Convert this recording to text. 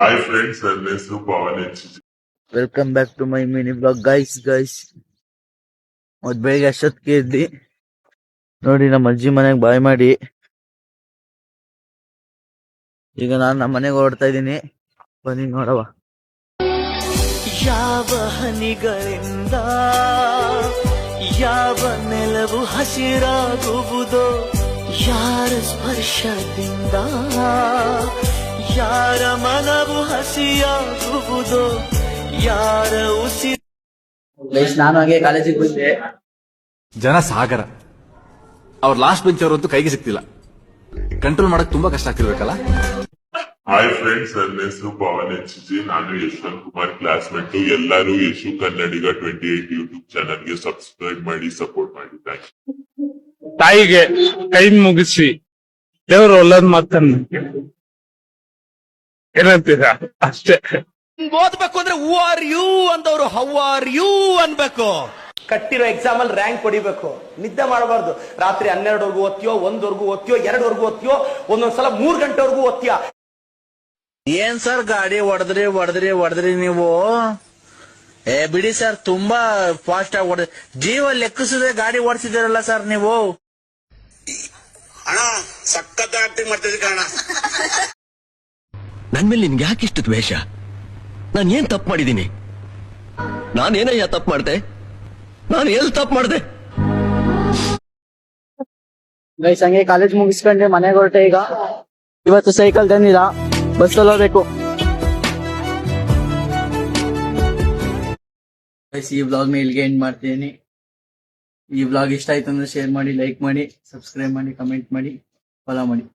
Hi friends, ನನ್ನ ಹೆಸರು Pavan H. Welcome back to my mini blog guys ಮತ್ ಬೆಳಿಗ್ಗೆ ಅಷ್ಟೊತ್ತಿಗೆ ಇದ್ದಿ ನೋಡಿ ನಮ್ಮ ಅಜ್ಜಿ ಮನೆಗೆ ಬಾಯ್ ಮಾಡಿ ಈಗ ನಾನು ನಮ್ಮ ಮನೆಗೆ ಹೊರಡ್ತಾ ಇದ್ದೀನಿ. ಬನ್ನಿ ನೋಡವ. ಯಾವ ಹನಿಗಳಿಂದ ಯಾವ ನೆಲವು ಹಸಿರಾಗುವುದೋ, ಯಾರ ಸ್ಪರ್ಶದಿಂದ ಯಾರ ಮನವು ಹಸಿಯಾಗುವುದೋ, ಯಾರ ಉಸಿರು. ನಾನು ಹಾಗೆ ಕಾಲೇಜಿಗೆ ಬಂದೆ. ಜನ ಸಾಗರ, ಅವ್ರ ಲಾಸ್ಟ್ ಬೆಂಚ್ ಅವರಂತೂ ಕೈಗೆ ಸಿಕ್ತಿಲ್ಲ. ಕಂಟ್ರೋಲ್ ಮಾಡಕ್ ತುಂಬಾ ಕಷ್ಟ ಆಗ್ತಿರ್ಬೇಕಲ್ಲ. ಹಾಯ್ ಫ್ರೆಂಡ್ಸ್, ನನ್ನ ಹೆಸರು ಪವನ್ ಎಚ್. ನಾನು ಯಶವಂತ್ ಕುಮಾರ್ ಕ್ಲಾಸ್ಮೇಟ್. ಎಲ್ಲರೂ ಯಶು ಕನ್ನಡಿಗ 28 ಯೂಟ್ಯೂಬ್ ಚಾನಲ್ಗೆ ಸಬ್ಸ್ಕ್ರೈಬ್ ಮಾಡಿ, ಸಪೋರ್ಟ್ ಮಾಡಿ. Thank you. ತಾಯಿಗೆ ಕೈ ಮುಗಿಸಿ ದೇವರು ಒಳ್ಳೇದ್ ಮಾತನ್ನ ಏನಂತೀರಾ ಅಷ್ಟೇ. ಓದ್ಬೇಕು ಅಂದ್ರೆ ಹೂ ಆರ್ ಯು ಅಂದವ್ರು ಹೌ ಆರ್ ಯು ಅನ್ಬೇಕು. ಕಟ್ಟಿರೋ ಎಕ್ಸಾಮ್ ಅಲ್ಲಿ ರ್ಯಾಂಕ್ ಹೊಡಿಬೇಕು. ನಿದ್ದೆ ಮಾಡಬಾರ್ದು. ರಾತ್ರಿ 12ವರೆಗೂ ಓದ್ತೀಯೋ, 1ವರೆಗೂ ಓದ್ತೀಯೋ, 2ವರೆಗೂ ಓದ್ತೀಯೋ, ಒಂದೊಂದ್ಸಲ 3 ಗಂಟೆವರೆಗೂ ಓದ್ತೀಯ. ಏನ್ ಸರ್ ಗಾಡಿ ಹೊಡೆದ್ರಿ ನೀವು? ಬಿಡಿ ಸರ್, ತುಂಬಾ ಫಾಸ್ಟ್ ಆಗಿ ಹೊಡೆದ್ರಿ. ಜೀವ ಲೆಕ್ಕಿಸದೆ ಗಾಡಿ ಓಡಿಸಿದಿರಲ್ಲ ಸರ್ ನೀವು. ಅಣ್ಣ ಸಖತ್ ಆಕ್ಟಿಂಗ್ ಮಾಡ್ತಿದ್ರಿ ಕಣ. ನನ್ ಮೇಲೆ ನಿನ್ಗೆ ಯಾಕೆ ಇಷ್ಟು ದ್ವೇಷ? ನಾನು ಏನ್ ತಪ್ಪು ಮಾಡಿದ್ದೀನಿ? ನಾನೇನಯ್ಯ ತಪ್ಪು ಮಾಡ್ದೆ? ನಾನು ಎಲ್ಲಿ ತಪ್ಪು ಮಾಡ್ದೆ? ಗೈಸ್ ಹಂಗೆ ಕಾಲೇಜ್ ಮುಗಿಸ್ಕೊಂಡೆ ಮನೆಗೆ ಹೊರಟೆ. ಈಗ ಇವತ್ತು ಸೈಕಲ್ ತಂದಿಲ್ಲ, ಬಸ್ಸಲ್ಲಿ ಹೋಗ್ಬೇಕು. ಗೈಸ್ ಈ ವ್ಲಾಗ್ ನ ಇಲ್ಲಿಗೆ ಎಂಡ್ ಮಾಡ್ತೀನಿ. ಈ ವ್ಲಾಗ್ ಇಷ್ಟ ಆಯ್ತು ಅಂದ್ರೆ ಶೇರ್ ಮಾಡಿ, ಲೈಕ್ ಮಾಡಿ, ಸಬ್ಸ್ಕ್ರೈಬ್ ಮಾಡಿ, ಕಮೆಂಟ್ ಮಾಡಿ, ಫಾಲೋ ಮಾಡಿ.